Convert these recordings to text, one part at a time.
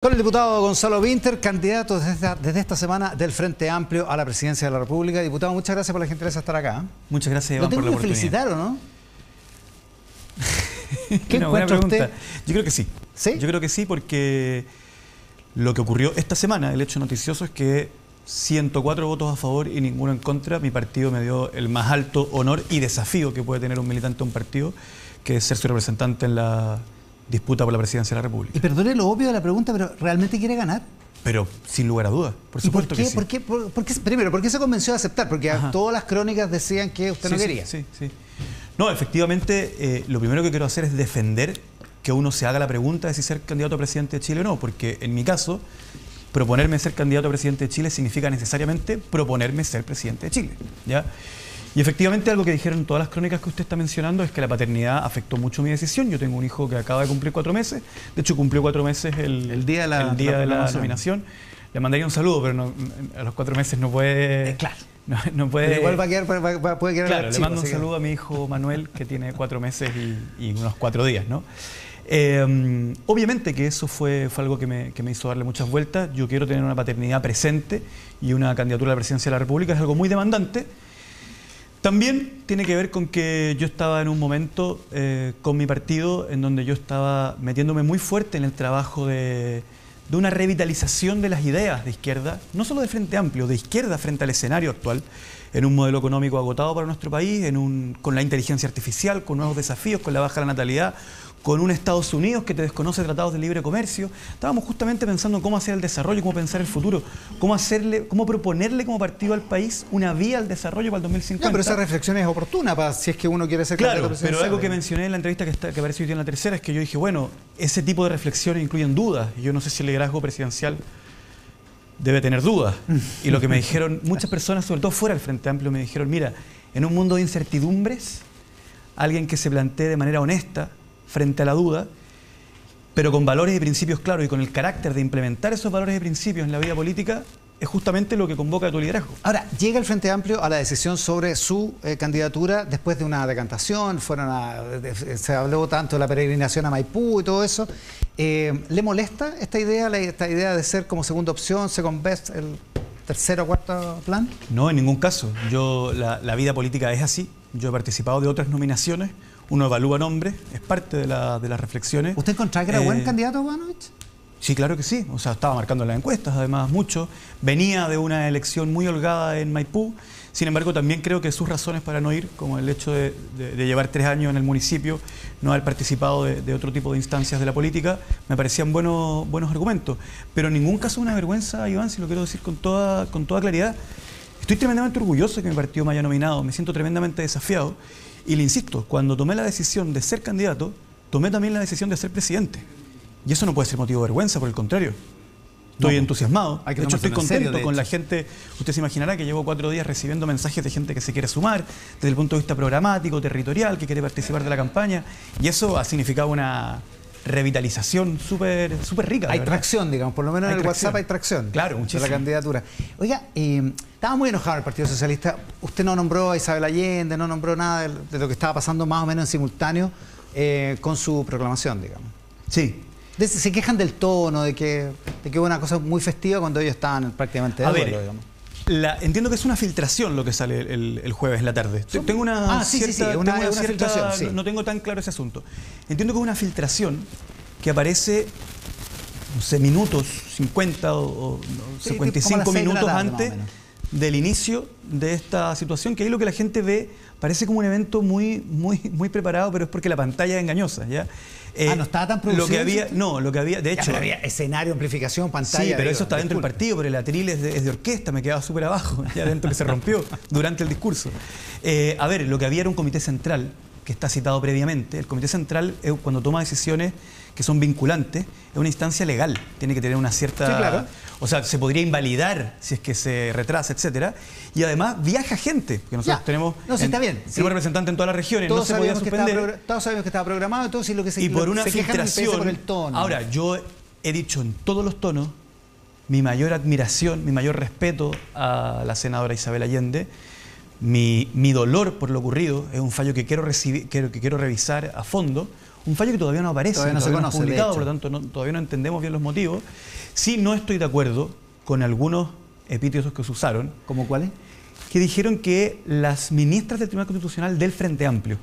Con el diputado Gonzalo Vinter, candidato desde esta semana del Frente Amplio a la presidencia de la República. Diputado, muchas gracias por la gentileza de estar acá. Muchas gracias, Iván, por la oportunidad. ¿Lo tengo que felicitar o no? ¿Qué encuentra usted? Yo creo que sí. ¿Sí? Yo creo que sí, porque lo que ocurrió esta semana, el hecho noticioso, es que 104 votos a favor y ninguno en contra. Mi partido me dio el más alto honor y desafío que puede tener un militante de un partido, que es ser su representante en la disputa por la presidencia de la República. Y perdone lo obvio de la pregunta, pero ¿realmente quiere ganar? Pero sin lugar a dudas, por supuesto que sí. Primero, ¿por qué se convenció de aceptar? Porque todas las crónicas decían que usted no quería. Sí. No, efectivamente, lo primero que quiero hacer es defender que uno se haga la pregunta de si ser candidato a presidente de Chile o no, porque en mi caso, proponerme ser candidato a presidente de Chile significa necesariamente proponerme ser presidente de Chile, ¿ya? Y efectivamente algo que dijeron todas las crónicas que usted está mencionando es que la paternidad afectó mucho mi decisión. Yo tengo un hijo que acaba de cumplir 4 meses. De hecho, cumplió 4 meses el día de la nominación. Le mandaría un saludo, pero no, a los 4 meses no puede... Claro. No puede... Pero igual puede quedar claro, le mando un así saludo a mi hijo Manuel, que tiene 4 meses y unos 4 días, ¿no? Obviamente que eso fue algo que me hizo darle muchas vueltas. Yo quiero tener una paternidad presente y una candidatura a la presidencia de la República es algo muy demandante. También tiene que ver con que yo estaba en un momento con mi partido en donde yo estaba metiéndome muy fuerte en el trabajo de una revitalización de las ideas de izquierda, no solo de Frente Amplio, de izquierda frente al escenario actual, en un modelo económico agotado para nuestro país, con la inteligencia artificial, con nuevos desafíos, con la baja de la natalidad, con un Estados Unidos que te desconoce tratados de libre comercio. Estábamos justamente pensando cómo hacer el desarrollo, cómo pensar el futuro, cómo proponerle como partido al país una vía al desarrollo para el 2050. No, pero esa reflexión es oportuna para si es que uno quiere ser candidato presidencial. Pero algo que mencioné en la entrevista que apareció hoy día en La Tercera es que yo dije, bueno, ese tipo de reflexiones incluyen dudas. Y yo no sé si el liderazgo presidencial debe tener dudas. Y lo que me dijeron muchas personas, sobre todo fuera del Frente Amplio, me dijeron, mira, en un mundo de incertidumbres, alguien que se plantee de manera honesta frente a la duda, pero con valores y principios claros y con el carácter de implementar esos valores y principios en la vida política, es justamente lo que convoca a tu liderazgo. Ahora, llega el Frente Amplio a la decisión sobre su candidatura después de una decantación, se habló tanto de la peregrinación a Maipú y todo eso. ¿Le molesta esta idea de ser como segunda opción, second best, el tercero o cuarto plan? No, en ningún caso. La vida política es así. Yo he participado de otras nominaciones. Uno evalúa nombres, es parte de las reflexiones. ¿Usted encontraba que era buen candidato, Boanovich? Sí, claro que sí. O sea, estaba marcando las encuestas, además, mucho. Venía de una elección muy holgada en Maipú. Sin embargo, también creo que sus razones para no ir, como el hecho de llevar 3 años en el municipio, no haber participado de otro tipo de instancias de la política, me parecían buenos argumentos. Pero en ningún caso una vergüenza, Iván, si lo quiero decir con toda claridad. Estoy tremendamente orgulloso de que mi partido me haya nominado. Me siento tremendamente desafiado. Y le insisto, cuando tomé la decisión de ser candidato, tomé también la decisión de ser presidente. Y eso no puede ser motivo de vergüenza, por el contrario. Estoy entusiasmado. De hecho, estoy contento con la gente. Usted se imaginará que llevo 4 días recibiendo mensajes de gente que se quiere sumar, desde el punto de vista programático, territorial, que quiere participar de la campaña. Y eso ha significado una revitalización súper rica. Hay tracción, digamos, por lo menos en el WhatsApp hay tracción. Claro, muchísimo. De la candidatura. Oiga, estaba muy enojado el Partido Socialista. Usted no nombró a Isabel Allende, no nombró nada de lo que estaba pasando más o menos en simultáneo con su proclamación, digamos. Sí. Se quejan del tono, de que hubo una cosa muy festiva cuando ellos estaban prácticamente de duelo, digamos. Entiendo que es una filtración lo que sale el jueves en la tarde. Tengo una filtración, sí. No tengo tan claro ese asunto. Entiendo que es una filtración que aparece, no sé, minutos, 50 o 55 minutos antes del inicio de esta situación, que ahí lo que la gente ve parece como un evento muy preparado, pero es porque la pantalla es engañosa, ¿ya? No estaba tan producido. Lo que había, de hecho... Ya, había escenario, amplificación, pantalla... Sí, pero eso está dentro del partido, pero el atril es de orquesta, me quedaba súper abajo, ya dentro que se rompió durante el discurso. A ver, lo que había era un comité central, que está citado previamente. El comité central, cuando toma decisiones que son vinculantes, es una instancia legal, tiene que tener una cierta... Sí, claro. O sea, se podría invalidar si es que se retrasa, etcétera. Y además viaja gente, porque nosotros tenemos... No, sí, está bien. Tenemos representantes en todas las regiones, no se podía suspender. Todos sabemos que estaba programado, entonces lo que se... Y por una filtración... Por el tono. Ahora, yo he dicho en todos los tonos mi mayor admiración, mi mayor respeto a la senadora Isabel Allende. Mi dolor por lo ocurrido es un fallo que quiero revisar a fondo, un fallo que todavía no aparece, todavía no se conoce, publicado, por lo tanto todavía no entendemos bien los motivos. Sí, no estoy de acuerdo con algunos epítetos que se usaron. ¿Cómo cuáles? Que dijeron que las ministras del Tribunal Constitucional del Frente Amplio.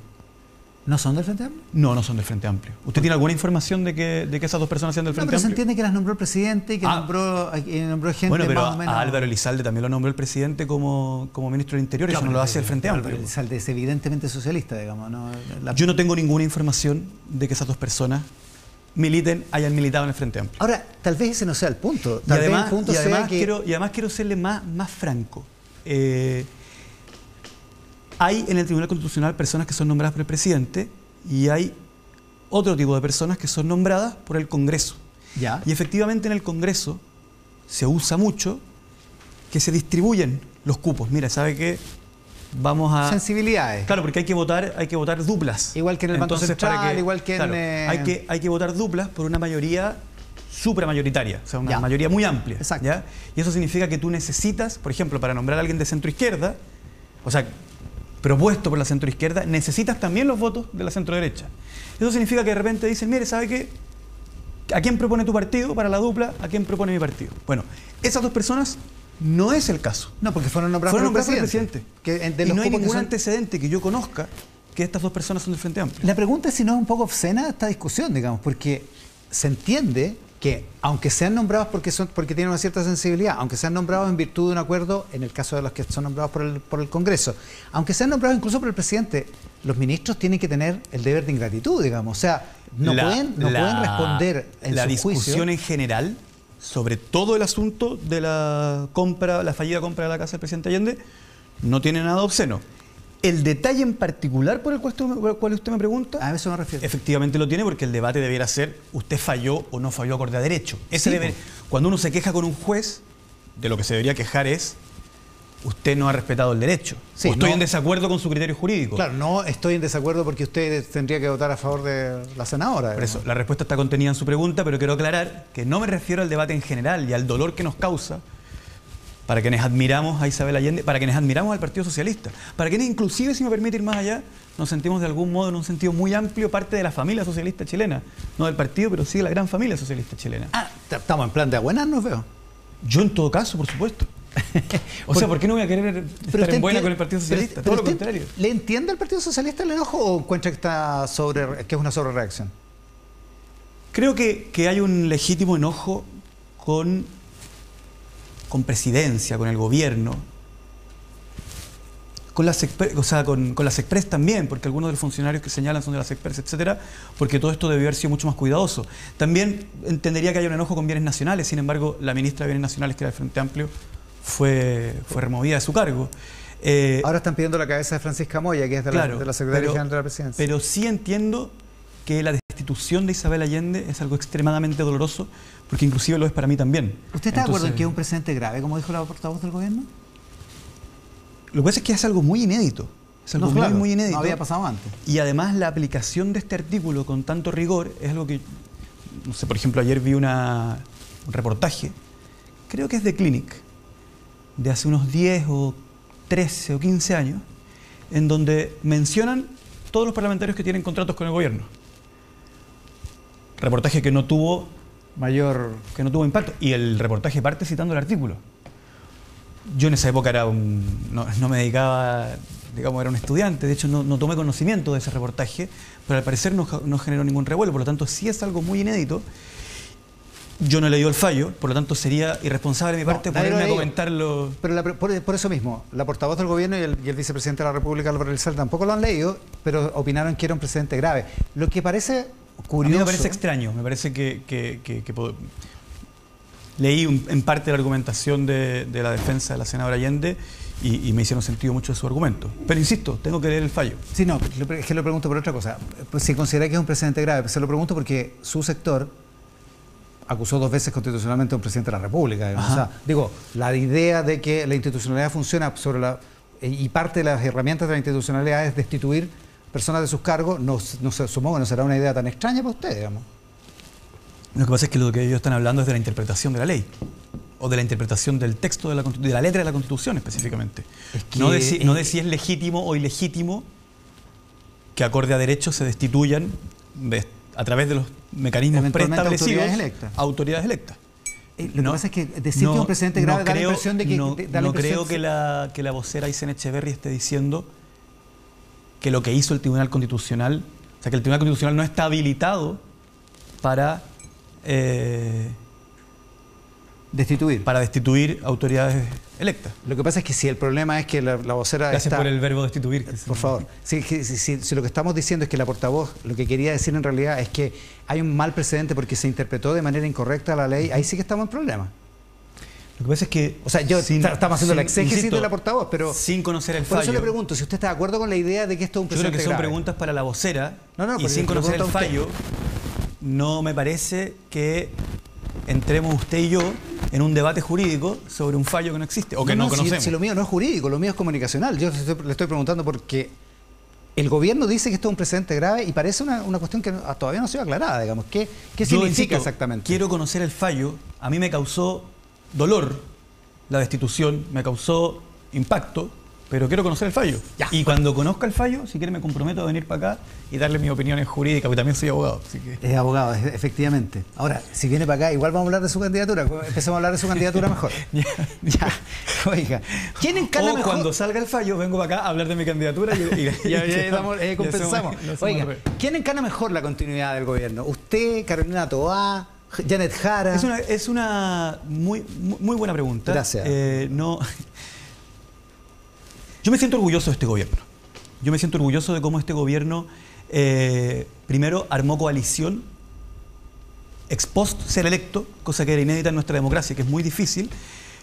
¿No son del Frente Amplio? No, no son del Frente Amplio. ¿Usted tiene alguna información de que esas dos personas sean del Frente pero se Amplio? entiende que las nombró el presidente y que nombró gente bueno, pero más o menos... a Álvaro Elizalde también lo nombró el presidente como ministro del Interior, y eso no lo hace el Frente Amplio. Álvaro Elizalde es evidentemente socialista, digamos. ¿No? Yo no tengo ninguna información de que esas dos personas hayan militado en el Frente Amplio. Ahora, tal vez ese no sea el punto. Y además quiero serle más franco. Hay en el Tribunal Constitucional personas que son nombradas por el presidente y hay otro tipo de personas que son nombradas por el Congreso. ¿Ya? Y efectivamente en el Congreso se usa mucho que se distribuyen los cupos. Mira, ¿sabe qué? Vamos a... Sensibilidades. Claro, porque hay que votar duplas. Igual que en el Banco Central, igual que claro, en... hay que votar duplas por una mayoría supramayoritaria, o sea, una mayoría muy amplia. Exacto. ¿Ya? Y eso significa que tú necesitas, por ejemplo, para nombrar a alguien de centro-izquierda, o sea, propuesto por la centroizquierda, necesitas también los votos de la centroderecha. Eso significa que de repente dicen, mire, ¿sabe qué? ¿A quién propone tu partido para la dupla? ¿A quién propone mi partido? Bueno, esas dos personas no es el caso. No, porque fueron nombradas por el presidente. Y no hay ningún antecedente que yo conozca que estas dos personas son del Frente Amplio. La pregunta es si no es un poco obscena esta discusión, digamos, porque se entiende que aunque sean nombrados porque tienen una cierta sensibilidad, aunque sean nombrados en virtud de un acuerdo, en el caso de los que son nombrados por el Congreso, aunque sean nombrados incluso por el presidente, los ministros tienen que tener el deber de ingratitud, digamos. O sea, no pueden responder en la su discusión juicio. En general sobre todo el asunto de la fallida compra de la casa del presidente Allende, no tiene nada obsceno. El detalle en particular por el cual usted me pregunta, a eso me refiero. Efectivamente lo tiene, porque el debate debiera ser usted falló o no falló acorde a derecho. Cuando uno se queja con un juez, de lo que se debería quejar es usted no ha respetado el derecho. Sí, o estoy en desacuerdo con su criterio jurídico. Claro, no estoy en desacuerdo porque usted tendría que votar a favor de la senadora. Por eso, la respuesta está contenida en su pregunta, pero quiero aclarar que no me refiero al debate en general y al dolor que nos causa para quienes admiramos a Isabel Allende, para quienes admiramos al Partido Socialista, para quienes inclusive, si me permite ir más allá, nos sentimos de algún modo, en un sentido muy amplio, parte de la familia socialista chilena. No del partido, pero sí de la gran familia socialista chilena. Ah, estamos en plan de abuenarnos, veo. Yo en todo caso, por supuesto. O sea, ¿por qué no voy a querer estar en buena con el Partido Socialista? Todo lo contrario. ¿Le entiende al Partido Socialista el enojo o encuentra que es una sobrereacción? Creo que hay un legítimo enojo con presidencia, con el gobierno, con las Express también, porque algunos de los funcionarios que señalan son de las Express, etcétera, porque todo esto debió haber sido mucho más cuidadoso. También entendería que haya un enojo con bienes nacionales, sin embargo, la ministra de Bienes Nacionales, que era del Frente Amplio, fue removida de su cargo. Ahora están pidiendo la cabeza de Francisca Moya, que es de la Secretaría General de la Presidencia. Pero sí entiendo que la destitución de Isabel Allende es algo extremadamente doloroso, porque inclusive lo es para mí también. ¿Usted está de acuerdo en que es un precedente grave, como dijo la portavoz del gobierno? Lo que pasa es que es algo muy inédito. Es algo muy inédito. No había pasado antes. Y además la aplicación de este artículo con tanto rigor es algo que, no sé, por ejemplo, ayer vi un reportaje, creo que es de Clinic, de hace unos 10 o 13 o 15 años, en donde mencionan todos los parlamentarios que tienen contratos con el gobierno. Reportaje que no tuvo impacto. Y el reportaje parte citando el artículo. Yo en esa época no me dedicaba, digamos, era un estudiante, de hecho no tomé conocimiento de ese reportaje, pero al parecer no generó ningún revuelo, por lo tanto sí es algo muy inédito. Yo no he leído el fallo, por lo tanto sería irresponsable de mi parte ponerme a comentarlo. Pero por eso mismo, la portavoz del gobierno y el vicepresidente de la República, Álvaro Elizalde, tampoco lo han leído, pero opinaron que era un precedente grave. Lo que parece curioso... A mí me parece extraño, me parece leí en parte la argumentación de la defensa de la senadora Allende y me hicieron sentido mucho de su argumento. Pero insisto, tengo que leer el fallo. Sí, no, es que lo pregunto por otra cosa. Si considera que es un precedente grave, se lo pregunto porque su sector acusó 2 veces constitucionalmente a un presidente de la República. O sea, digo, la idea de que la institucionalidad funciona y parte de las herramientas de la institucionalidad es destituir personas de sus cargos, supongo que no será una idea tan extraña para usted, digamos. Lo que pasa es que lo que ellos están hablando es de la interpretación de la ley, o de la interpretación del texto de la letra de la Constitución específicamente. No de si es legítimo o ilegítimo que acorde a derecho se destituyan a través de los mecanismos preestablecidos autoridades electas. Lo que pasa es que decir que es un precedente grave da la impresión de que... No creo que la vocera Aysén Echeverry esté diciendo que lo que hizo el Tribunal Constitucional, o sea, que el Tribunal Constitucional no está habilitado para destituir autoridades electas. Lo que pasa es que si el problema es que la vocera Gracias por el verbo destituir. Por favor. Si lo que estamos diciendo es que la portavoz lo que quería decir en realidad es que hay un mal precedente porque se interpretó de manera incorrecta la ley, ahí sí que estamos en problema. Lo que pasa es que... O sea, estamos haciendo la exégesis de la portavoz, pero... Sin conocer el fallo. Por eso le pregunto, si usted está de acuerdo con la idea de que esto es un precedente grave. Yo creo que son preguntas para la vocera, y sin pues conocer el fallo, no me parece que entremos usted y yo en un debate jurídico sobre un fallo que no existe o que no conocemos. Si lo mío no es jurídico, lo mío es comunicacional. Yo le estoy preguntando porque el gobierno dice que esto es un precedente grave y parece una cuestión que todavía no ha sido aclarada, digamos. ¿Qué significa exactamente? Quiero conocer el fallo. A mí me causó dolor la destitución, me causó impacto, pero quiero conocer el fallo. Ya. Y cuando conozca el fallo, si quiere me comprometo a venir para acá y darle mis opiniones jurídicas, porque también soy abogado. Así que... Es abogado, efectivamente. Ahora, si viene para acá, igual vamos a hablar de su candidatura. Empecemos a hablar de su candidatura mejor. Ya. Oiga, ¿quién encana mejor? Cuando salga el fallo, vengo para acá a hablar de mi candidatura y compensamos. Oiga, ¿quién encana mejor la continuidad del gobierno? ¿Usted, Carolina Toá, Janet Jara? Es una muy buena pregunta. Gracias. Yo me siento orgulloso de este gobierno. Yo me siento orgulloso de cómo este gobierno primero armó coalición ex post ser electo, cosa que era inédita en nuestra democracia, que es muy difícil.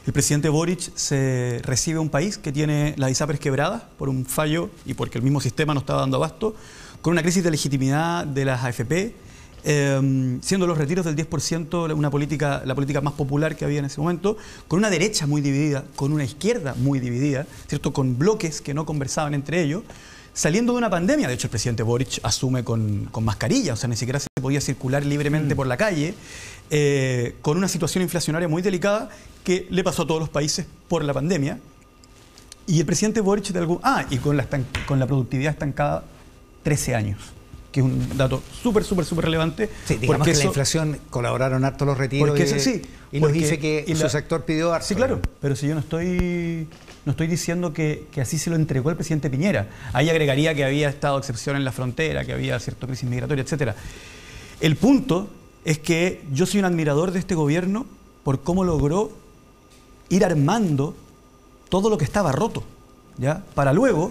El presidente Boric se recibe a un país que tiene las ISAPRES quebradas por un fallo y porque el mismo sistema no estaba dando abasto, con una crisis de legitimidad de las AFP, siendo los retiros del 10% la política más popular que había en ese momento, con una derecha muy dividida, con una izquierda muy dividida, ¿cierto? Con bloques que no conversaban entre ellos, saliendo de una pandemia. De hecho, el presidente Boric asume con mascarilla, o sea, ni siquiera se podía circular libremente por la calle, con una situación inflacionaria muy delicada que le pasó a todos los países por la pandemia. Y el presidente Boric y con la productividad estancada 13 años. Que es un dato súper relevante. Sí, digamos que la inflación colaboraron harto los retiros y los IFE que su sector pidió harto. Sí, claro, pero si yo no estoy diciendo que así se lo entregó el presidente Piñera. Ahí agregaría que había estado excepción en la frontera, que había cierta crisis migratoria, etc. El punto es que yo soy un admirador de este gobierno por cómo logró ir armando todo lo que estaba roto, ¿ya? Para luego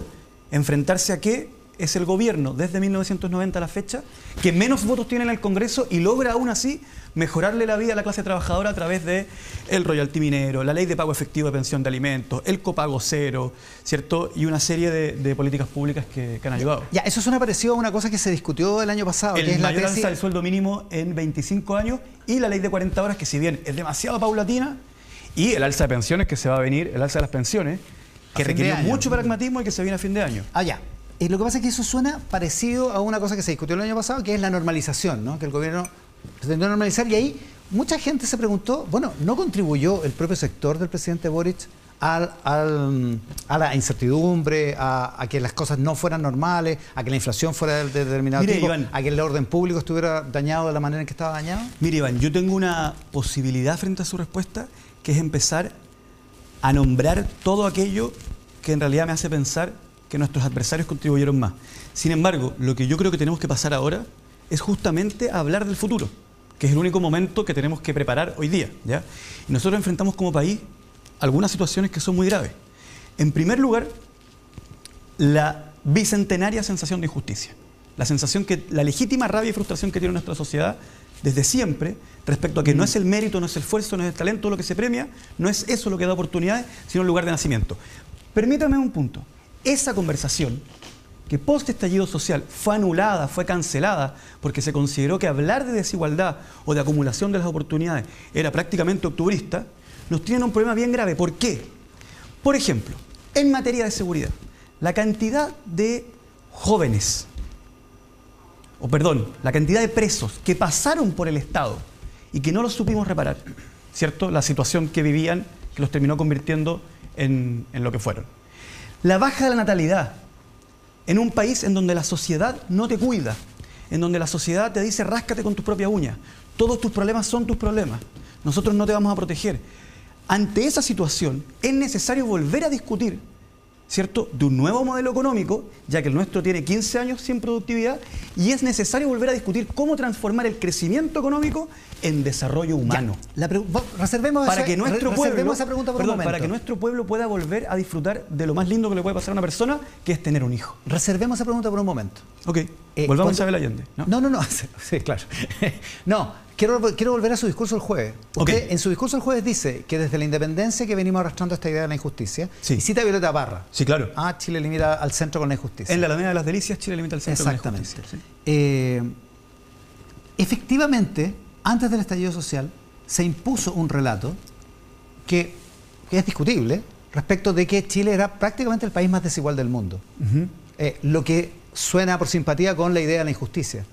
enfrentarse a qué es el gobierno, desde 1990 a la fecha, que menos votos tiene en el Congreso y logra aún así mejorarle la vida a la clase trabajadora a través de el royalty minero, la ley de pago efectivo de pensión de alimentos, el copago cero, ¿cierto? Y una serie de políticas públicas que han ayudado. Ya, eso suena parecido a una cosa que se discutió el año pasado. El mayor alza del sueldo mínimo en 25 años y la ley de 40 horas, que si bien es demasiado paulatina, y el alza de pensiones que se va a venir, el alza de las pensiones, que requirió mucho pragmatismo y que se viene a fin de año. Ah, ya. Lo que pasa es que eso suena parecido a una cosa que se discutió el año pasado, que es la normalización, ¿no? Que el gobierno pretendió normalizar y ahí mucha gente se preguntó, bueno, ¿no contribuyó el propio sector del presidente Boric a la incertidumbre, a que las cosas no fueran normales, a que la inflación fuera de determinado tipo, Iván, a que el orden público estuviera dañado de la manera en que estaba dañado? Mire, Iván, yo tengo una posibilidad frente a su respuesta, que es empezar a nombrar todo aquello que en realidad me hace pensar que nuestros adversarios contribuyeron más. Sin embargo, lo que yo creo que tenemos que pasar ahora es justamente hablar del futuro, que es el único momento que tenemos que preparar hoy día, ¿ya? Y nosotros enfrentamos como país algunas situaciones que son muy graves. En primer lugar, la bicentenaria sensación de injusticia. La legítima rabia y frustración que tiene nuestra sociedad desde siempre respecto a que no es el mérito, no es el esfuerzo, no es el talento lo que se premia, no es eso lo que da oportunidades, sino el lugar de nacimiento. Permítame un punto. Esa conversación, que post estallido social fue anulada, fue cancelada, porque se consideró que hablar de desigualdad o de acumulación de las oportunidades era prácticamente octubrista, nos tiene un problema bien grave. ¿Por qué? Por ejemplo, en materia de seguridad, la cantidad de jóvenes, la cantidad de presos que pasaron por el Estado y que no los supimos reparar, ¿cierto? La situación que vivían, que los terminó convirtiendo en lo que fueron. La baja de la natalidad en un país en donde la sociedad no te cuida, en donde la sociedad te dice ráscate con tus propias uñas, todos tus problemas son tus problemas, nosotros no te vamos a proteger. Ante esa situación es necesario volver a discutir, ¿cierto?, de un nuevo modelo económico, ya que el nuestro tiene 15 años sin productividad, y es necesario volver a discutir cómo transformar el crecimiento económico en desarrollo humano. Reservemos para que nuestro pueblo, esa pregunta por un momento. para que nuestro pueblo pueda volver a disfrutar de lo más lindo que le puede pasar a una persona, que es tener un hijo. Reservemos esa pregunta por un momento. Ok, volvamos a Isabel Allende. No, sí, claro. No, quiero volver a su discurso el jueves. Usted en su discurso el jueves dice que desde la independencia que venimos arrastrando esta idea de la injusticia, y cita a Violeta Parra. Sí, claro. Chile limita al centro con la injusticia. En la Alameda de las Delicias, Chile limita al centro con la injusticia. Exactamente. Efectivamente, antes del estallido social, se impuso un relato que es discutible respecto de que Chile era prácticamente el país más desigual del mundo. Lo que suena por simpatía con la idea de la injusticia.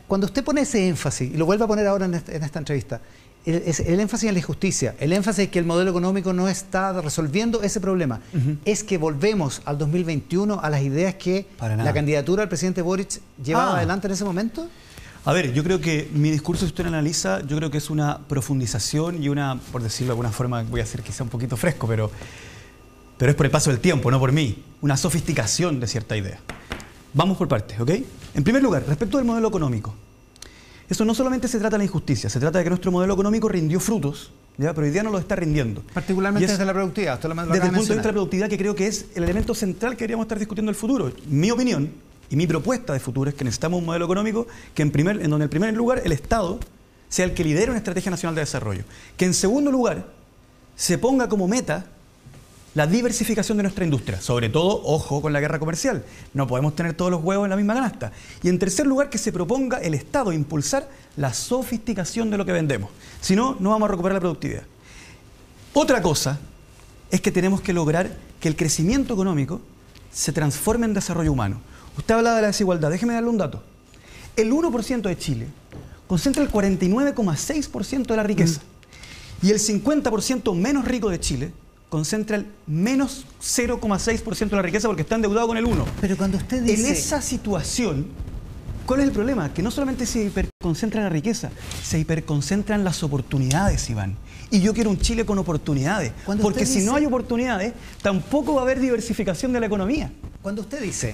Cuando usted pone ese énfasis, y lo vuelve a poner ahora en esta entrevista, el énfasis en la injusticia, el énfasis en que el modelo económico no está resolviendo ese problema, es que volvemos al 2021 a las ideas que la candidatura del presidente Boric llevaba adelante en ese momento. A ver, yo creo que mi discurso, si usted lo analiza, yo creo que es una profundización y una, por decirlo de alguna forma, voy a ser quizá un poquito fresco, pero es por el paso del tiempo, no por mí, una sofisticación de cierta idea. Vamos por partes, ¿ok? En primer lugar, respecto del modelo económico. Eso no solamente se trata de la injusticia, se trata de que nuestro modelo económico rindió frutos, ¿ya? Pero hoy día no lo está rindiendo. Particularmente desde la productividad. Desde el punto de vista de la productividad, que creo que es el elemento central que deberíamos estar discutiendo en el futuro. Mi opinión y mi propuesta de futuro es que necesitamos un modelo económico que en donde en primer lugar el Estado sea el que lidere una estrategia nacional de desarrollo. Que en segundo lugar se ponga como meta la diversificación de nuestra industria, sobre todo, ojo con la guerra comercial. No podemos tener todos los huevos en la misma canasta. Y en tercer lugar, que se proponga el Estado impulsar la sofisticación de lo que vendemos. Si no, no vamos a recuperar la productividad. Otra cosa es que tenemos que lograr que el crecimiento económico se transforme en desarrollo humano. Usted hablaba de la desigualdad. Déjeme darle un dato. El 1% de Chile concentra el 49,6% de la riqueza. Y el 50% menos rico de Chile concentra el menos 0,6% de la riqueza porque está endeudado con el 1%. Pero cuando usted dice... En esa situación, ¿cuál es el problema? Que no solamente se hiperconcentra la riqueza, se hiperconcentran las oportunidades, Iván. Y yo quiero un Chile con oportunidades. Porque si no hay oportunidades, tampoco va a haber diversificación de la economía. Cuando usted dice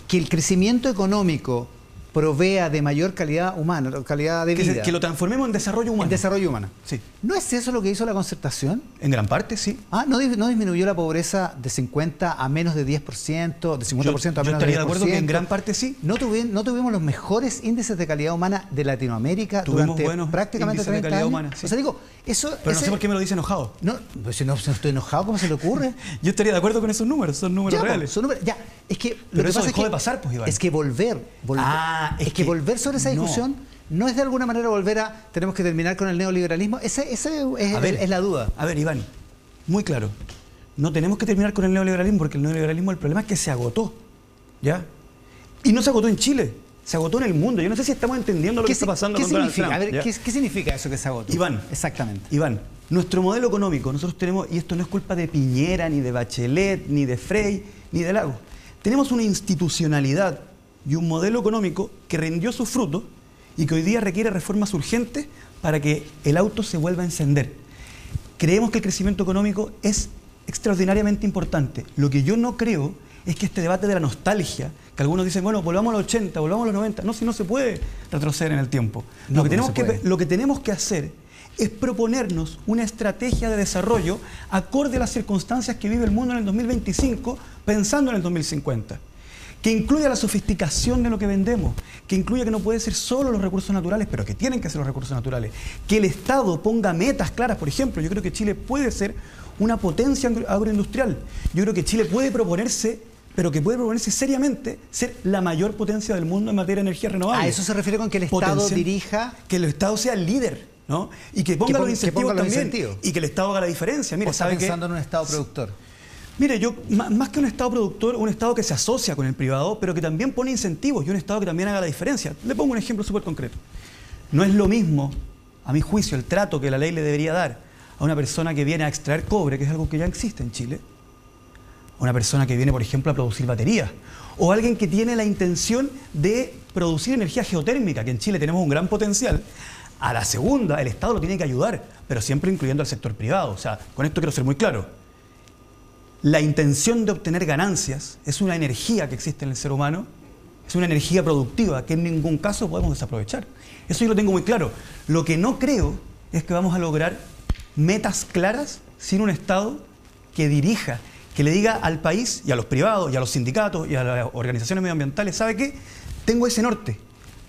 que el crecimiento económico provea de mayor calidad humana, calidad de vida. Que lo transformemos en desarrollo humano. En desarrollo humano. Sí. ¿No es eso lo que hizo la Concertación? En gran parte, sí. ¿No disminuyó la pobreza de 50 a menos de 10%, de 50% a menos de 10%? Yo estaría de acuerdo que en gran parte sí. ¿No tuvimos los mejores índices de calidad humana de Latinoamérica durante prácticamente 30 años? Humana, sí. O sea, digo, eso... Pero no sé por qué me lo dice enojado. No, pues si no estoy enojado, ¿cómo se le ocurre? Yo estaría de acuerdo con esos números, son números reales. Son números, es que lo que pasa es que de pasar, pues, Iván. Es que volver sobre esa discusión no es de alguna manera volver a tenemos que terminar con el neoliberalismo. Esa es la duda. A ver, Iván, muy claro. No tenemos que terminar con el neoliberalismo porque el neoliberalismo, el problema es que se agotó. ¿Ya? Y no se agotó en Chile, se agotó en el mundo. Yo no sé si estamos entendiendo lo que está pasando con Donald Trump. A ver, ¿qué significa eso que se agotó? Iván, exactamente. Iván, nuestro modelo económico, nosotros tenemos, y esto no es culpa de Piñera, ni de Bachelet, ni de Frey, ni de Lagos. Tenemos una institucionalidad y un modelo económico que rindió sus frutos y que hoy día requiere reformas urgentes para que el auto se vuelva a encender. Creemos que el crecimiento económico es extraordinariamente importante. Lo que yo no creo es que este debate de la nostalgia, que algunos dicen, bueno, volvamos a los 80, volvamos a los 90, no, si no se puede retroceder en el tiempo. Lo que tenemos que hacer es proponernos una estrategia de desarrollo acorde a las circunstancias que vive el mundo en el 2025, pensando en el 2050. Que incluya la sofisticación de lo que vendemos, que incluya que no puede ser solo los recursos naturales, pero que tienen que ser los recursos naturales. Que el Estado ponga metas claras. Por ejemplo, yo creo que Chile puede ser una potencia agroindustrial. Yo creo que Chile puede proponerse, pero que puede proponerse seriamente, ser la mayor potencia del mundo en materia de energía renovable. ¿A eso se refiere con que el Estado dirija? Que el Estado sea el líder, ¿no? Y que ponga los incentivos también. Y que el Estado haga la diferencia. Mira, ¿está pensando en un Estado productor? Mire, yo, más que un Estado productor, un Estado que se asocia con el privado, pero que también pone incentivos y un Estado que también haga la diferencia. Le pongo un ejemplo súper concreto. No es lo mismo, a mi juicio, el trato que la ley le debería dar a una persona que viene a extraer cobre, que es algo que ya existe en Chile, a una persona que viene, por ejemplo, a producir baterías, o alguien que tiene la intención de producir energía geotérmica, que en Chile tenemos un gran potencial, A la segunda, el Estado lo tiene que ayudar, pero siempre incluyendo al sector privado. O sea, con esto quiero ser muy claro. La intención de obtener ganancias es una energía que existe en el ser humano, es una energía productiva que en ningún caso podemos desaprovechar. Eso yo lo tengo muy claro. Lo que no creo es que vamos a lograr metas claras sin un Estado que dirija, que le diga al país y a los privados y a los sindicatos y a las organizaciones medioambientales, ¿sabe qué? Tengo ese norte.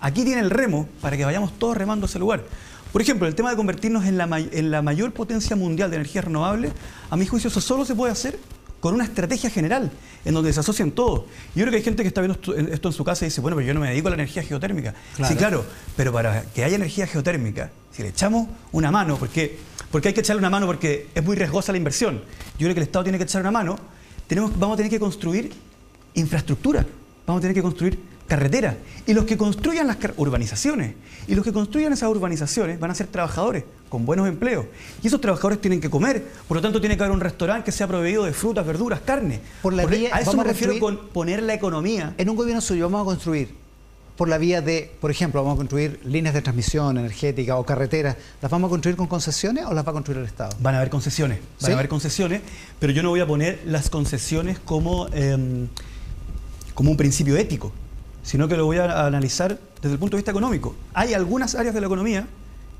Aquí tiene el remo para que vayamos todos remando a ese lugar. Por ejemplo, el tema de convertirnos en la mayor potencia mundial de energías renovables, a mi juicio eso solo se puede hacer con una estrategia general, en donde se asocian todos. Yo creo que hay gente que está viendo esto en su casa y dice, bueno, pero yo no me dedico a la energía geotérmica. Claro. Sí, claro, pero para que haya energía geotérmica, si le echamos una mano, porque hay que echarle una mano porque es muy riesgosa la inversión. Yo creo que el Estado tiene que echar una mano. Vamos a tener que construir infraestructura, vamos a tener que construir carreteras. Y los que construyan las urbanizaciones, y los que construyan esas urbanizaciones van a ser trabajadores con buenos empleos. Y esos trabajadores tienen que comer, por lo tanto tiene que haber un restaurante que sea proveído de frutas, verduras, carne. A eso me refiero con poner la economía. En un gobierno suyo vamos a construir por la vía de, por ejemplo, vamos a construir líneas de transmisión energética o carreteras. ¿Las vamos a construir con concesiones o las va a construir el Estado? Van a haber concesiones, ¿Sí? Van a haber concesiones, pero yo no voy a poner las concesiones como un principio ético, sino que lo voy a analizar desde el punto de vista económico. Hay algunas áreas de la economía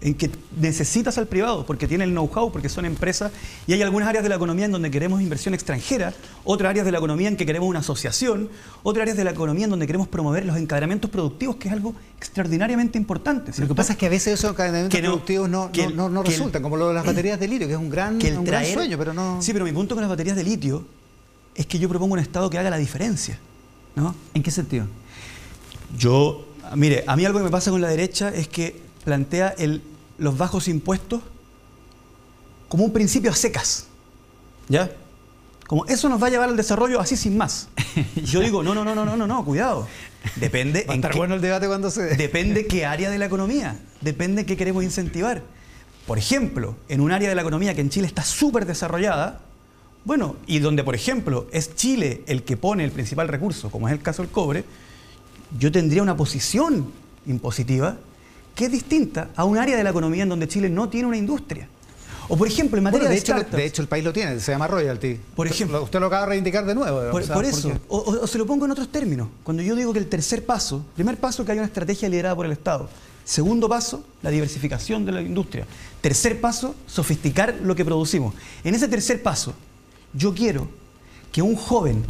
en que necesitas al privado porque tiene el know-how, porque son empresas, y hay algunas áreas de la economía en donde queremos inversión extranjera, otras áreas de la economía en que queremos una asociación, otras áreas de la economía en donde queremos promover los encadenamientos productivos, que es algo extraordinariamente importante, ¿cierto? Lo que pasa es que a veces esos encadenamientos productivos no resultan, como lo de las baterías de litio, que es un gran sueño, pero no... Sí, pero mi punto con las baterías de litio es que yo propongo un Estado que haga la diferencia, ¿no? ¿En qué sentido? Mire, a mí algo que me pasa con la derecha es que plantea los bajos impuestos como un principio a secas, ¿ya? Como eso nos va a llevar al desarrollo así sin más. Yo digo, no, cuidado. Depende. Va a estar bueno el debate cuando se... Depende qué área de la economía, depende qué queremos incentivar. Por ejemplo, en un área de la economía que en Chile está súper desarrollada, bueno, y donde, por ejemplo, es Chile el que pone el principal recurso, como es el caso del cobre, yo tendría una posición impositiva que es distinta a un área de la economía en donde Chile no tiene una industria. O por ejemplo, en materia de startups. De hecho, el país lo tiene, se llama royalty. Por ejemplo. Usted lo acaba de reivindicar de nuevo. Por eso. O se lo pongo en otros términos. Cuando yo digo que el primer paso, que hay una estrategia liderada por el Estado. Segundo paso, la diversificación de la industria. Tercer paso, sofisticar lo que producimos. En ese tercer paso, yo quiero que un joven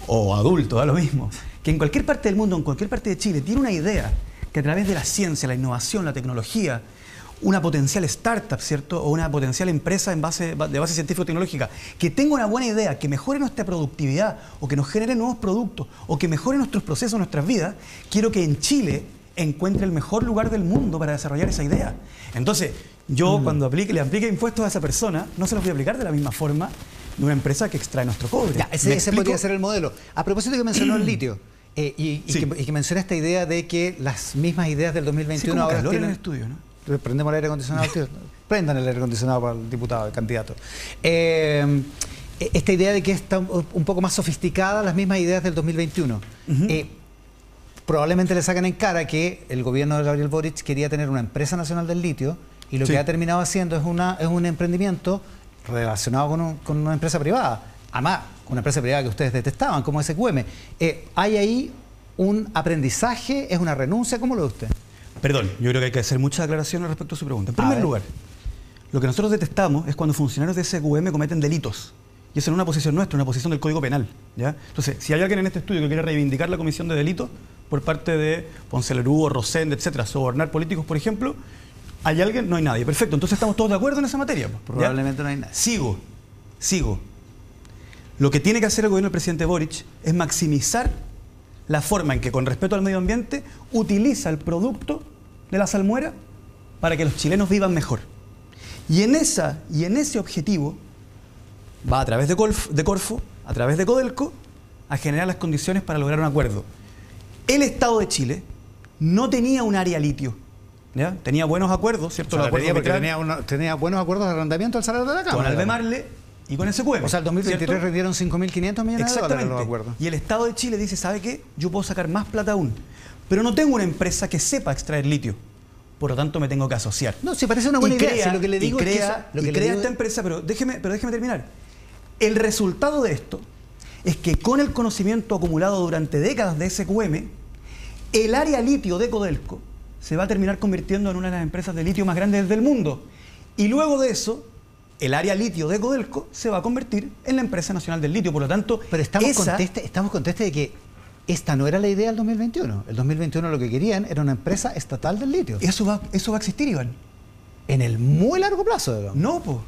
o adulto, da lo mismo, que en cualquier parte del mundo, en cualquier parte de Chile, tiene una idea que a través de la ciencia, la innovación, la tecnología, una potencial startup, ¿cierto? O una potencial empresa de base científico-tecnológica, que tenga una buena idea, que mejore nuestra productividad, o que nos genere nuevos productos, o que mejore nuestros procesos, nuestras vidas, quiero que en Chile encuentre el mejor lugar del mundo para desarrollar esa idea. Entonces, yo cuando le aplique impuestos a esa persona, no se los voy a aplicar de la misma forma de una empresa que extrae nuestro cobre. Ya, ese podría ser el modelo. A propósito que mencionó el litio, que menciona esta idea de que las mismas ideas del 2021 ahora tienen... tienen... en el estudio, ¿no? Prendemos el aire acondicionado, tío. Prendan el aire acondicionado para el diputado, el candidato. Esta idea de que está un poco más sofisticada las mismas ideas del 2021. Probablemente le sacan en cara que el gobierno de Gabriel Boric quería tener una empresa nacional del litio y lo que ha terminado haciendo es un emprendimiento relacionado con una empresa privada. Además, una empresa privada que ustedes detestaban, como SQM. ¿Hay ahí un aprendizaje? ¿Es una renuncia? ¿Cómo lo ve usted? Perdón, yo creo que hay que hacer muchas aclaraciones respecto a su pregunta. En primer lugar, lo que nosotros detestamos es cuando funcionarios de SQM cometen delitos. Y eso no es una posición nuestra, es una posición del Código Penal, ¿ya? Entonces, si hay alguien en este estudio que quiere reivindicar la comisión de delitos por parte de Ponce Lerú o Rosende, etcétera, sobornar políticos, por ejemplo, ¿hay alguien? No hay nadie. Perfecto, entonces estamos todos de acuerdo en esa materia. Probablemente ¿ya? No hay nadie. Sigo. Lo que tiene que hacer el gobierno del presidente Boric es maximizar la forma en que, con respeto al medio ambiente, utiliza el producto de la salmuera para que los chilenos vivan mejor. Y en ese objetivo va a través de Corfo, a través de Codelco, a generar las condiciones para lograr un acuerdo. El Estado de Chile no tenía un área litio, ¿ya? Tenía buenos acuerdos, ¿cierto? O sea, tenía buenos acuerdos de arrendamiento al salario de la Cámara. Con Albemarle y con SQM. O sea, el 2023 ¿cierto? rendieron 5.500 millones de dólares los acuerdos. Y el Estado de Chile dice, ¿sabe qué? Yo puedo sacar más plata aún, pero no tengo una empresa que sepa extraer litio. por lo tanto me tengo que asociar. No, si parece una buena idea. Si lo que le digo crea esta empresa, pero déjeme terminar. El resultado de esto es que con el conocimiento acumulado durante décadas de SQM, el área litio de Codelco se va a terminar convirtiendo en una de las empresas de litio más grandes del mundo. Y luego de eso, el área litio de Codelco se va a convertir en la empresa nacional del litio. Por lo tanto, pero estamos contestes de que esta no era la idea del 2021. El 2021 lo que querían era una empresa estatal del litio. Eso va a existir, Iván. En el muy largo plazo, digamos. No, po.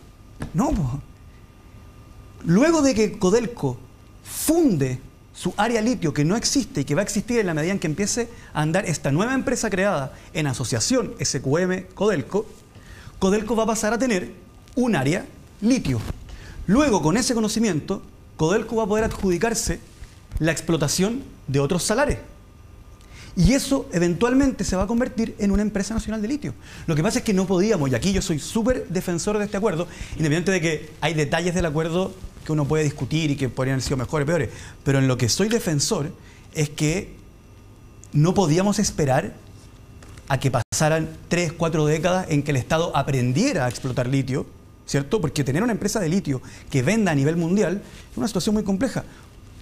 Luego de que Codelco funde su área litio, que no existe y que va a existir en la medida en que empiece a andar esta nueva empresa creada en asociación SQM-Codelco, Codelco va a pasar a tener un área litio. Luego, con ese conocimiento, Codelco va a poder adjudicarse la explotación de otros salares. Y eso eventualmente se va a convertir en una empresa nacional de litio. Lo que pasa es que no podíamos, y aquí yo soy súper defensor de este acuerdo, independientemente de que hay detalles del acuerdo que uno puede discutir y que podrían haber sido mejores o peores, pero en lo que soy defensor es que no podíamos esperar a que pasaran 3, 4 décadas en que el Estado aprendiera a explotar litio, ¿cierto? Porque tener una empresa de litio que venda a nivel mundial es una situación muy compleja.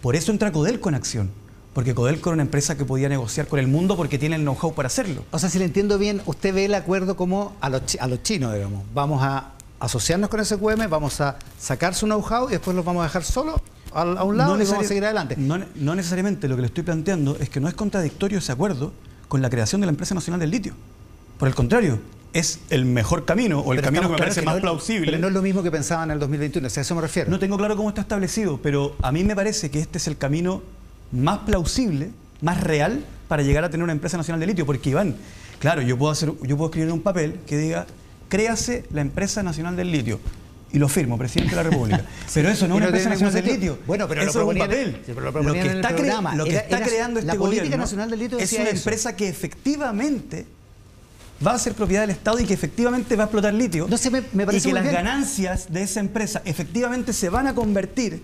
Por eso entra Codelco en acción, porque Codelco era una empresa que podía negociar con el mundo porque tiene el know-how para hacerlo. O sea, si le entiendo bien, usted ve el acuerdo como a los chinos, digamos. Vamos a asociarnos con SQM, vamos a sacar su know-how y después los vamos a dejar solos a un lado y vamos a seguir adelante. No necesariamente. Lo que le estoy planteando es que no es contradictorio ese acuerdo con la creación de la empresa nacional del litio. Por el contrario, es el mejor camino, o el camino que me parece más plausible. Pero no es lo mismo que pensaban en el 2021, o sea, a eso me refiero. No tengo claro cómo está establecido, pero a mí me parece que este es el camino más plausible, más real, para llegar a tener una empresa nacional de litio. Porque, Iván, claro, yo puedo escribir en un papel que diga, créase la empresa nacional del litio. Y lo firmo, presidente de la República. Pero eso no es una empresa nacional del litio. Bueno, pero eso es un papel. Lo que está creando este política nacional del litio es una empresa que efectivamente va a ser propiedad del Estado y que efectivamente va a explotar litio. No sé, me parece y que muy bien. Las ganancias de esa empresa efectivamente se van a convertir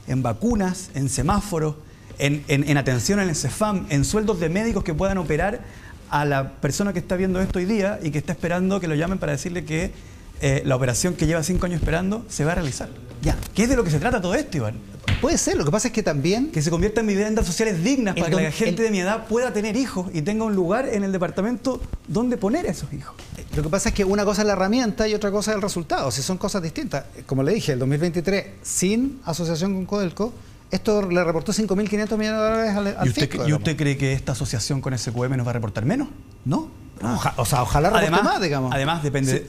en vacunas, en semáforos, en atención en el CEFAM, en sueldos de médicos que puedan operar a la persona que está viendo esto hoy día y que está esperando que lo llamen para decirle que la operación que lleva 5 años esperando se va a realizar. Ya. ¿Qué es de lo que se trata todo esto, Iván? Puede ser, lo que pasa es que también... Que se convierta en viviendas sociales dignas para que la gente de mi edad pueda tener hijos y tenga un lugar en el departamento donde poner a esos hijos. Lo que pasa es que una cosa es la herramienta y otra cosa es el resultado. Si son cosas distintas. Como le dije, el 2023, sin asociación con Codelco, esto le reportó 5.500 millones de dólares al fisco. ¿Y usted cree que esta asociación con SQM nos va a reportar menos? No. Ojalá reporte más, digamos. Además,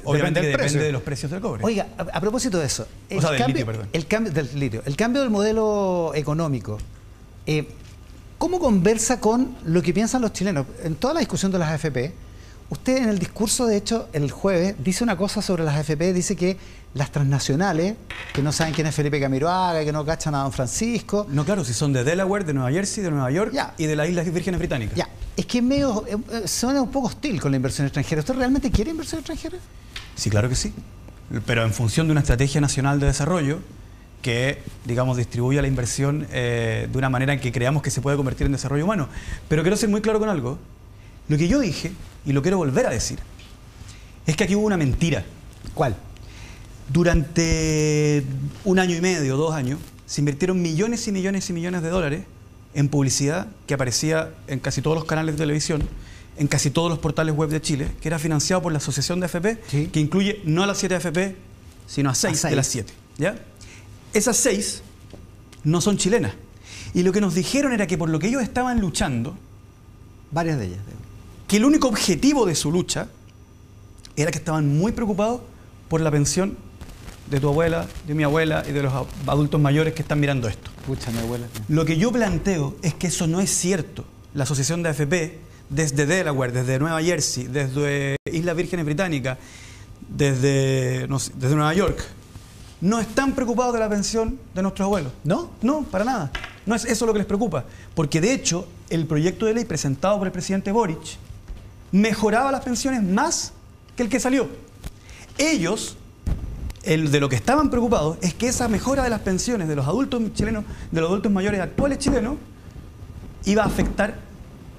obviamente depende de los precios del cobre. Oiga, a propósito de eso. Del litio, perdón. El cambio del modelo económico. ¿Cómo conversa con lo que piensan los chilenos? En toda la discusión de las AFP, usted en el discurso, de hecho, el jueves, dice una cosa sobre las AFP, dice que las transnacionales, que no saben quién es Felipe Camiroaga, que no cachan a Don Francisco... No, claro, si son de Delaware, de Nueva Jersey, de Nueva York y de las Islas Vírgenes Británicas. Ya, es que medio suena un poco hostil con la inversión extranjera. ¿Usted realmente quiere inversión extranjera? Sí, claro que sí. Pero en función de una estrategia nacional de desarrollo que, digamos, distribuya la inversión de una manera en que creamos que se puede convertir en desarrollo humano. Pero quiero ser muy claro con algo. Lo que yo dije, y lo quiero volver a decir, es que aquí hubo una mentira. ¿Cuál? Durante 1 año y medio, 2 años, se invirtieron millones y millones y millones de dólares en publicidad que aparecía en casi todos los canales de televisión, en casi todos los portales web de Chile, que era financiado por la Asociación de AFP, ¿sí? Que incluye no a las 7 AFP, sino a 6 de las 7. ¿Ya? Esas 6 no son chilenas. Y lo que nos dijeron era que por lo que ellos estaban luchando, varias de ellas, que el único objetivo de su lucha era que estaban muy preocupados por la pensión de tu abuela, de mi abuela y de los adultos mayores que están mirando esto. Pucha, mi abuela. Lo que yo planteo es que eso no es cierto. La Asociación de AFP, desde Delaware, desde Nueva Jersey, desde Islas Vírgenes Británicas, desde Nueva York, no están preocupados de la pensión de nuestros abuelos. ¿No? No, para nada. No es eso lo que les preocupa. Porque de hecho, el proyecto de ley presentado por el presidente Boric mejoraba las pensiones más que el que salió. Ellos, de lo que estaban preocupados es que esa mejora de las pensiones de los adultos chilenos, de los adultos mayores actuales chilenos, iba a afectar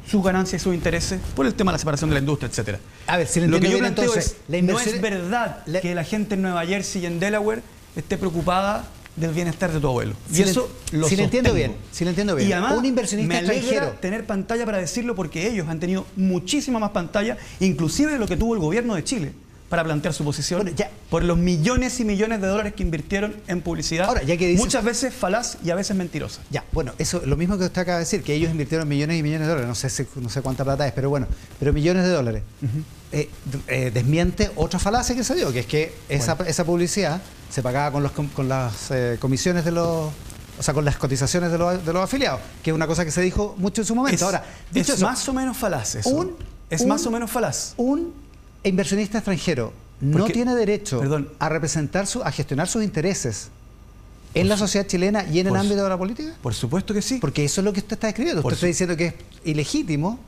sus ganancias y sus intereses por el tema de la separación de la industria, etcétera. A ver, si le lo que yo bien, planteo entonces, no es verdad que la gente en Nueva Jersey y en Delaware esté preocupada del bienestar de tu abuelo. Si y eso lo si le entiendo sostengo. bien, si le entiendo bien. Y además, un inversionista me alegra extranjero tener pantalla para decirlo porque ellos han tenido muchísima más pantalla, inclusive de lo que tuvo el gobierno de Chile, para plantear su posición, bueno, ya, por los millones y millones de dólares que invirtieron en publicidad, ahora, ya que dices, muchas veces falaz y a veces mentirosa. Ya, bueno, eso lo mismo que usted acaba de decir, que ellos invirtieron millones y millones de dólares, no sé cuánta plata es, pero bueno, pero millones de dólares. Desmiente otra falacia que se dio, que es que esa publicidad se pagaba con las comisiones de los... O sea, con las cotizaciones de los afiliados, que es una cosa que se dijo mucho en su momento. Ahora, dicho es eso, más o menos falaz eso. Más o menos falaz. Un inversionista extranjero no tiene derecho a representar, a gestionar sus intereses en la sociedad chilena y en el ámbito de la política. Por supuesto que sí. Porque eso es lo que usted está escribiendo. Usted está diciendo que es ilegítimo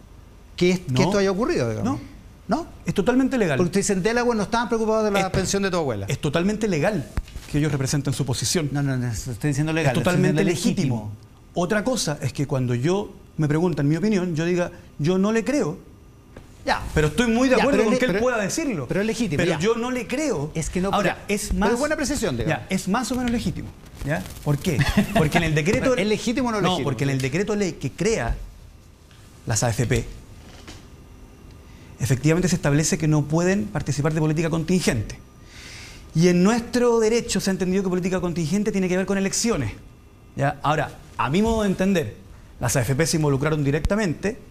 que esto haya ocurrido, digamos. ¿No? Es totalmente legal. Porque usted dice, en Delaware no estaban preocupados de la pensión de tu abuela. Es totalmente legal que ellos representen su posición. No, estoy diciendo legal. Es totalmente legítimo. Otra cosa es que cuando me preguntan mi opinión, yo diga, yo no le creo. Ya. Pero estoy muy de acuerdo con que él pueda decirlo. Pero es legítimo. Pero yo no le creo. Es que no. Ahora, es más. Pero buena precisión, digamos. Es más o menos legítimo. ¿Ya? ¿Por qué? Porque en el decreto. ¿Es legítimo o no legítimo? No, porque en el decreto ley que crea las AFP, efectivamente se establece que no pueden participar de política contingente. Y en nuestro derecho se ha entendido que política contingente tiene que ver con elecciones. ¿Ya? Ahora, a mi modo de entender, las AFP se involucraron directamente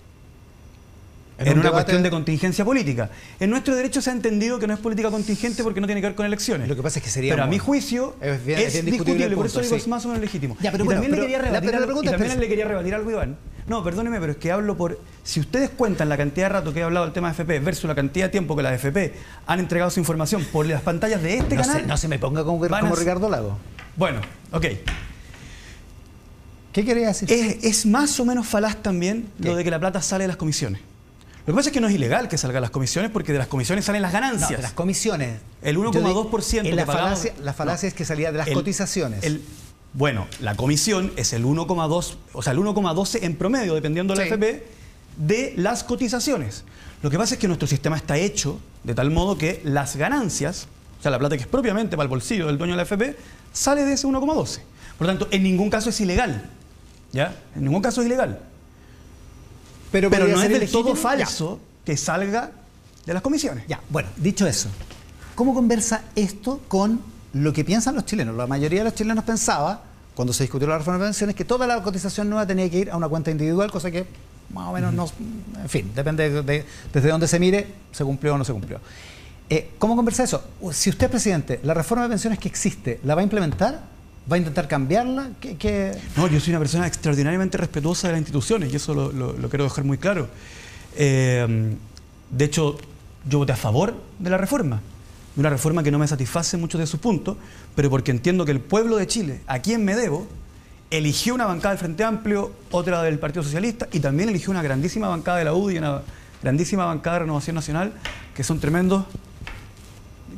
en una cuestión de contingencia política. En nuestro derecho se ha entendido que no es política contingente porque no tiene que ver con elecciones. Lo que pasa es que sería... Pero a mi juicio es discutible, por eso digo es más o menos legítimo. Ya, pero y bueno, también le quería rebatir algo, Iván. No, perdóneme, pero es que hablo por... Si ustedes cuentan la cantidad de rato que he hablado del tema de AFP versus la cantidad de tiempo que las AFP han entregado su información por las pantallas de este canal... No se me ponga como Ricardo Lago. Bueno, ok. ¿Qué quería decir? Es más o menos falaz también lo de que la plata sale de las comisiones. Lo que pasa es que no es ilegal que salgan las comisiones porque de las comisiones salen las ganancias. No, de las comisiones. El 1,2% que pagamos... La falacia es que salía de las cotizaciones. Bueno, la comisión es el 1,2, o sea, el 1,12 en promedio, dependiendo de la AFP, de las cotizaciones. Lo que pasa es que nuestro sistema está hecho de tal modo que las ganancias, o sea, la plata que es propiamente para el bolsillo del dueño de la AFP, sale de ese 1,12. Por lo tanto, en ningún caso es ilegal. ¿Ya? En ningún caso es ilegal. Pero no es del todo falso que salga de las comisiones. Ya, bueno, dicho eso, ¿cómo conversa esto con lo que piensan los chilenos? La mayoría de los chilenos pensaba, cuando se discutió la reforma de pensiones, que toda la cotización nueva tenía que ir a una cuenta individual, cosa que más o menos no... En fin, depende desde dónde se mire, se cumplió o no se cumplió. ¿Cómo conversa eso? Si usted es presidente, ¿la reforma de pensiones que existe, la va a implementar? ¿Va a intentar cambiarla? No, yo soy una persona extraordinariamente respetuosa de las instituciones y eso lo quiero dejar muy claro. De hecho, yo voté a favor de la reforma. Una reforma que no me satisface muchos de sus puntos, pero porque entiendo que el pueblo de Chile, a quien me debo, eligió una bancada del Frente Amplio, otra del Partido Socialista y también eligió una grandísima bancada de la UDI y una grandísima bancada de Renovación Nacional, que son tremendos,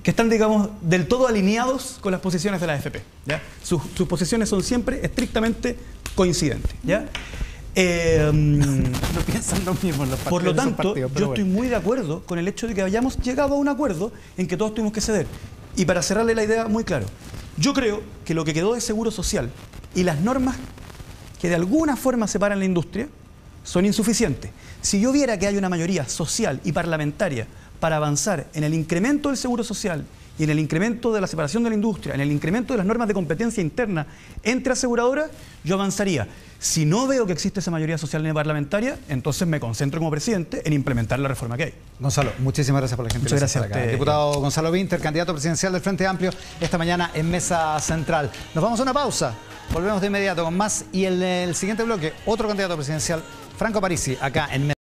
que están, digamos, del todo alineados con las posiciones de la AFP. ¿Ya? Sus posiciones son siempre estrictamente coincidentes. ¿Ya? No piensan lo mismo los partidos. Por lo tanto, yo estoy muy de acuerdo con el hecho de que hayamos llegado a un acuerdo en que todos tuvimos que ceder. Y para cerrarle la idea muy claro, yo creo que lo que quedó de seguro social y las normas que de alguna forma separan la industria son insuficientes. Si yo viera que hay una mayoría social y parlamentaria para avanzar en el incremento del seguro social y en el incremento de la separación de la industria, en el incremento de las normas de competencia interna entre aseguradoras, yo avanzaría. Si no veo que existe esa mayoría social ni parlamentaria, entonces me concentro como presidente en implementar la reforma que hay. Gonzalo, muchísimas gracias por la gente. Muchas gracias a usted. Diputado Gonzalo Winter, candidato presidencial del Frente Amplio, esta mañana en Mesa Central. Nos vamos a una pausa, volvemos de inmediato con más y el siguiente bloque, otro candidato presidencial, Franco Parisi, acá en Mesa.